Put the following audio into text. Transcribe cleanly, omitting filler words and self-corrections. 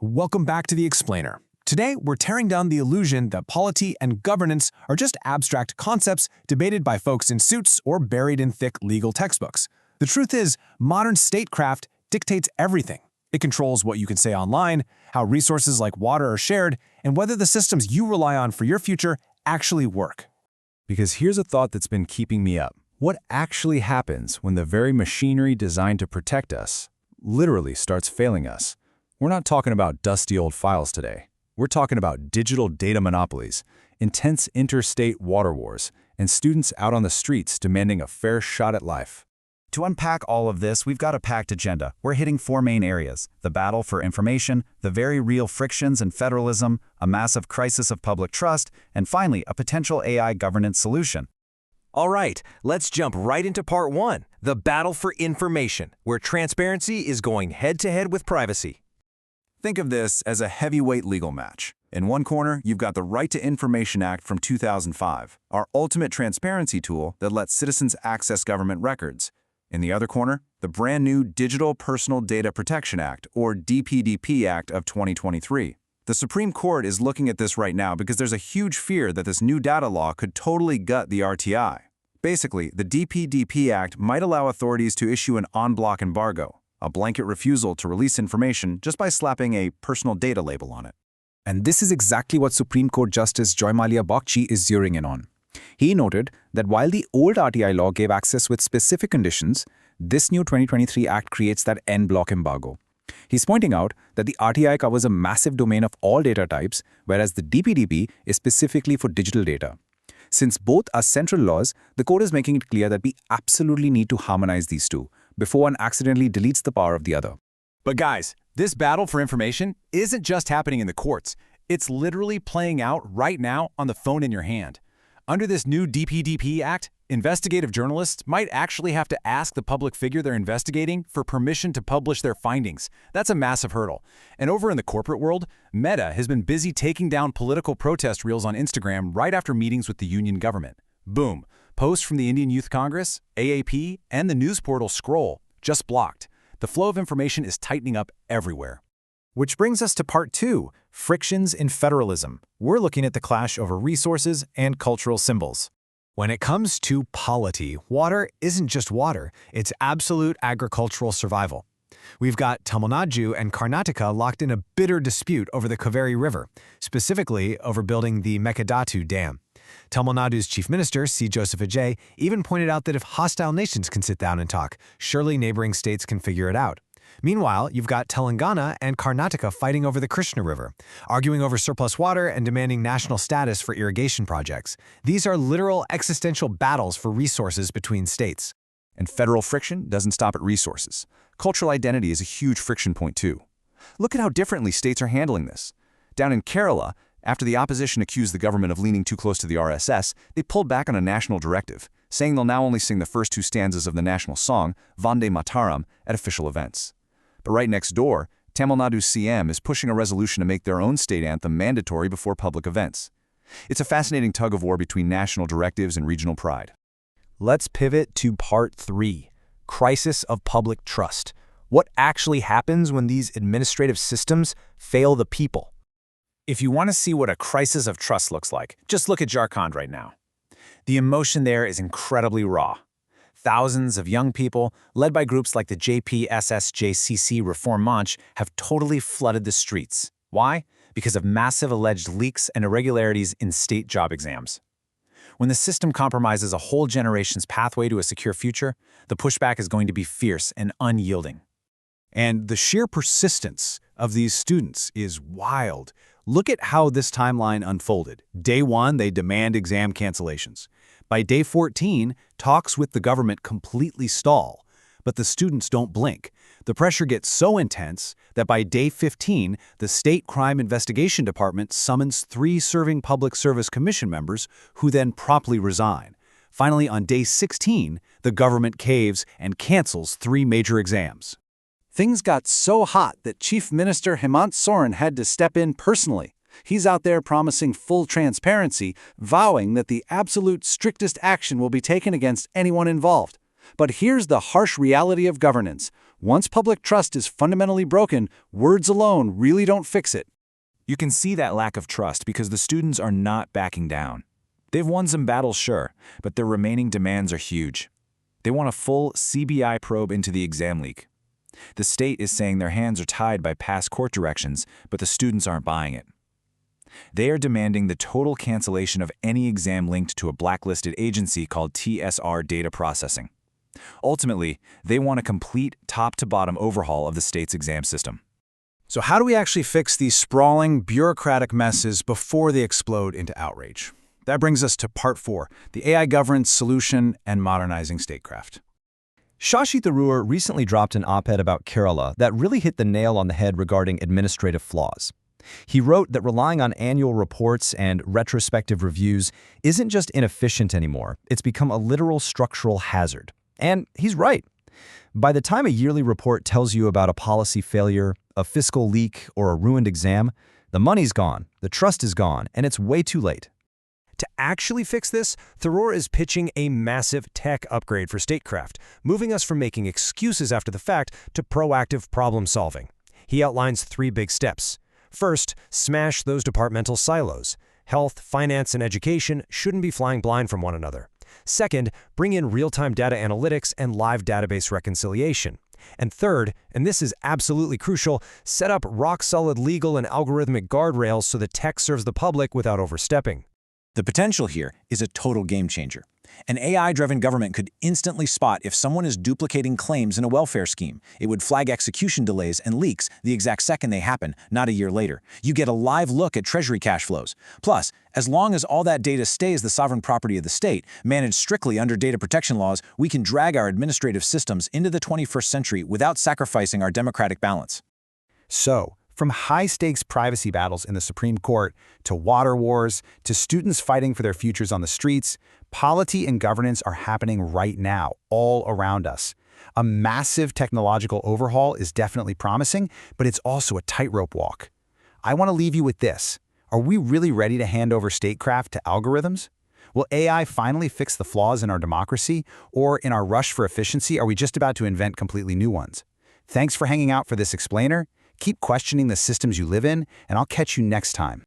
Welcome back to The Explainer. Today, we're tearing down the illusion that polity and governance are just abstract concepts debated by folks in suits or buried in thick legal textbooks. The truth is, modern statecraft dictates everything. It controls what you can say online, how resources like water are shared, and whether the systems you rely on for your future actually work. Because here's a thought that's been keeping me up. What actually happens when the very machinery designed to protect us literally starts failing us? We're not talking about dusty old files today. We're talking about digital data monopolies, intense interstate water wars, and students out on the streets demanding a fair shot at life. To unpack all of this, we've got a packed agenda. We're hitting four main areas: the battle for information, the very real frictions in federalism, a massive crisis of public trust, and finally, a potential AI governance solution. All right, let's jump right into part one, the battle for information, where transparency is going head-to-head with privacy. Think of this as a heavyweight legal match. In one corner, you've got the Right to Information Act from 2005, our ultimate transparency tool that lets citizens access government records. In the other corner, the brand new Digital Personal Data Protection Act, or DPDP Act of 2023. The Supreme Court is looking at this right now because there's a huge fear that this new data law could totally gut the RTI. Basically, the DPDP Act might allow authorities to issue an en bloc embargo, a blanket refusal to release information just by slapping a personal data label on it. And this is exactly what Supreme Court Justice Joy Mallya Bagchi is zeroing in on. He noted that while the old RTI law gave access with specific conditions, this new 2023 Act creates that en bloc embargo. He's pointing out that the RTI covers a massive domain of all data types, whereas the DPDP is specifically for digital data. Since both are central laws, the court is making it clear that we absolutely need to harmonize these two before one accidentally deletes the power of the other. But guys, this battle for information isn't just happening in the courts. It's literally playing out right now on the phone in your hand. Under this new DPDP Act, investigative journalists might actually have to ask the public figure they're investigating for permission to publish their findings. That's a massive hurdle. And over in the corporate world, Meta has been busy taking down political protest reels on Instagram right after meetings with the union government. Boom. Posts from the Indian Youth Congress, AAP, and the news portal Scroll just blocked. The flow of information is tightening up everywhere. Which brings us to part two, frictions in federalism. We're looking at the clash over resources and cultural symbols. When it comes to polity, water isn't just water, it's absolute agricultural survival. We've got Tamil Nadu and Karnataka locked in a bitter dispute over the Kaveri River, specifically over building the Mekadatu Dam. Tamil Nadu's chief minister, C. Joseph Ajay, even pointed out that if hostile nations can sit down and talk, surely neighboring states can figure it out. Meanwhile, you've got Telangana and Karnataka fighting over the Krishna River, arguing over surplus water and demanding national status for irrigation projects. These are literal existential battles for resources between states. And federal friction doesn't stop at resources. Cultural identity is a huge friction point too. Look at how differently states are handling this. Down in Kerala, after the opposition accused the government of leaning too close to the RSS, they pulled back on a national directive, saying they'll now only sing the first two stanzas of the national song, Vande Mataram, at official events. But right next door, Tamil Nadu's CM is pushing a resolution to make their own state anthem mandatory before public events. It's a fascinating tug-of-war between national directives and regional pride. Let's pivot to part three, crisis of public trust. What actually happens when these administrative systems fail the people? If you want to see what a crisis of trust looks like, just look at Jharkhand right now. The emotion there is incredibly raw. Thousands of young people, led by groups like the JPSSJCC Reform Manch, have totally flooded the streets. Why? Because of massive alleged leaks and irregularities in state job exams. When the system compromises a whole generation's pathway to a secure future, the pushback is going to be fierce and unyielding. And the sheer persistence of these students is wild. Look at how this timeline unfolded. Day 1, they demand exam cancellations. By day 14, talks with the government completely stall, but the students don't blink. The pressure gets so intense that by day 15, the State Crime Investigation Department summons 3 serving Public Service Commission members who then promptly resign. Finally, on day 16, the government caves and cancels 3 major exams. Things got so hot that Chief Minister Hemant Soren had to step in personally. He's out there promising full transparency, vowing that the absolute strictest action will be taken against anyone involved. But here's the harsh reality of governance. Once public trust is fundamentally broken, words alone really don't fix it. You can see that lack of trust because the students are not backing down. They've won some battles, sure, but their remaining demands are huge. They want a full CBI probe into the exam leak. The state is saying their hands are tied by past court directions, but the students aren't buying it. They are demanding the total cancellation of any exam linked to a blacklisted agency called TSR Data Processing. Ultimately, they want a complete top-to-bottom overhaul of the state's exam system. So how do we actually fix these sprawling, bureaucratic messes before they explode into outrage? That brings us to Part 4, the AI governance solution and modernizing statecraft. Shashi Tharoor recently dropped an op-ed about Kerala that really hit the nail on the head regarding administrative flaws. He wrote that relying on annual reports and retrospective reviews isn't just inefficient anymore, it's become a literal structural hazard. And he's right. By the time a yearly report tells you about a policy failure, a fiscal leak, or a ruined exam, the money's gone, the trust is gone, and it's way too late. To actually fix this, Tharoor is pitching a massive tech upgrade for statecraft, moving us from making excuses after the fact to proactive problem solving. He outlines 3 big steps. First, smash those departmental silos. Health, finance, and education shouldn't be flying blind from one another. Second, bring in real-time data analytics and live database reconciliation. And third, and this is absolutely crucial, set up rock-solid legal and algorithmic guardrails so the tech serves the public without overstepping. The potential here is a total game changer. An AI-driven government could instantly spot if someone is duplicating claims in a welfare scheme. It would flag execution delays and leaks the exact second they happen, not a year later. You get a live look at Treasury cash flows. Plus, as long as all that data stays the sovereign property of the state, managed strictly under data protection laws, we can drag our administrative systems into the 21st century without sacrificing our democratic balance. So, from high-stakes privacy battles in the Supreme Court, to water wars, to students fighting for their futures on the streets, polity and governance are happening right now, all around us. A massive technological overhaul is definitely promising, but it's also a tightrope walk. I want to leave you with this. Are we really ready to hand over statecraft to algorithms? Will AI finally fix the flaws in our democracy, or in our rush for efficiency, are we just about to invent completely new ones? Thanks for hanging out for this explainer. Keep questioning the systems you live in, and I'll catch you next time.